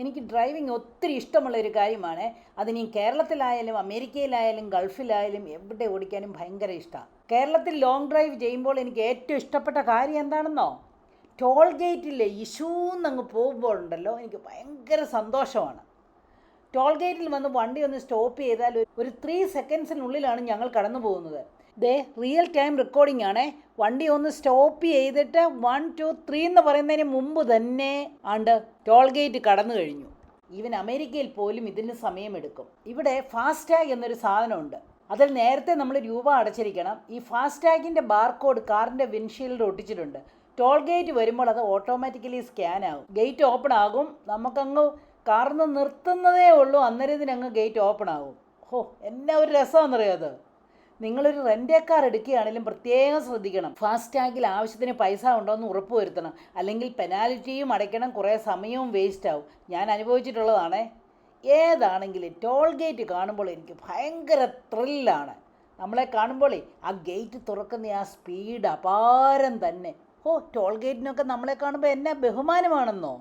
എനിക്ക് ഡ്രൈവിംഗ് ഒത്തിരി ഇഷ്ടമുള്ളൊരു കാര്യമാണ്. അതിനി കേരളത്തിലായാലും അമേരിക്കയിലായാലും ഗൾഫിലായാലും എവിടെ ഓടിക്കാനും ഭയങ്കര ഇഷ്ടമാണ്. കേരളത്തിൽ ലോങ് ഡ്രൈവ് ചെയ്യുമ്പോൾ എനിക്ക് ഏറ്റവും ഇഷ്ടപ്പെട്ട കാര്യം എന്താണെന്നോ, ടോൾ ഗേറ്റിലെ ഇഷ്യൂന്നങ്ങ് പോകുമ്പോൾ ഉണ്ടല്ലോ, എനിക്ക് ഭയങ്കര സന്തോഷമാണ്. ടോൾ ഗേറ്റിൽ വന്ന് വണ്ടി ഒന്ന് സ്റ്റോപ്പ് ചെയ്താൽ ഒരു 3 സെക്കൻഡ്സിനുള്ളിലാണ് ഞങ്ങൾ കടന്നു പോകുന്നത്. റിയൽ ടൈം റെക്കോർഡിംഗ് ആണേ. വണ്ടി ഒന്ന് സ്റ്റോപ്പ് ചെയ്തിട്ട് 1 2 3 എന്ന് പറയുന്നതിന് മുമ്പ് തന്നെ ടോൾ ഗേറ്റ് കടന്നു കഴിഞ്ഞു. ഈവൻ അമേരിക്കയിൽ പോലും ഇതിന് സമയമെടുക്കും. ഇവിടെ ഫാസ്ടാഗ് എന്നൊരു സാധനമുണ്ട്. അതിൽ നേരത്തെ നമ്മൾ രൂപ അടച്ചിരിക്കണം. ഈ ഫാസ്ടാഗിൻ്റെ ബാർകോഡ് കാറിൻ്റെ വിൻഷീൽഡ് ഒട്ടിച്ചിട്ടുണ്ട്. ടോൾ ഗേറ്റ് വരുമ്പോൾ അത് ഓട്ടോമാറ്റിക്കലി സ്കാൻ ആകും. ഗേറ്റ് ഓപ്പൺ ആകും. നമുക്കങ്ങ് കാറിന്ന് നിർത്തുന്നതേ ഉള്ളൂ, അന്നേരം ഇതിനങ്ങ് ഗേറ്റ് ഓപ്പൺ ആകും. എന്നാ ഒരു രസമാണെന്നറിയാം അത്. നിങ്ങളൊരു റെൻ്റേ കാർ എടുക്കുകയാണെങ്കിലും പ്രത്യേകം ശ്രദ്ധിക്കണം. ഫാസ്ടാഗിൽ ആവശ്യത്തിന് പൈസ ഉണ്ടോ എന്ന് ഉറപ്പ് വരുത്തണം. അല്ലെങ്കിൽ പെനാൽറ്റിയും അടയ്ക്കണം, കുറേ സമയവും വേസ്റ്റ് ആവും. ഞാൻ അനുഭവിച്ചിട്ടുള്ളതാണേ. ഏതാണെങ്കിലും ടോൾ ഗേറ്റ് കാണുമ്പോൾ എനിക്ക് ഭയങ്കര ത്രില്ലാണ്. നമ്മളെ കാണുമ്പോഴേ ആ ഗേറ്റ് തുറക്കുന്ന ആ സ്പീഡ് അപാരം തന്നെ. ടോൾ ഗേറ്റിനൊക്കെ നമ്മളെ കാണുമ്പോൾ എന്നാ ബഹുമാനമാണെന്നോ.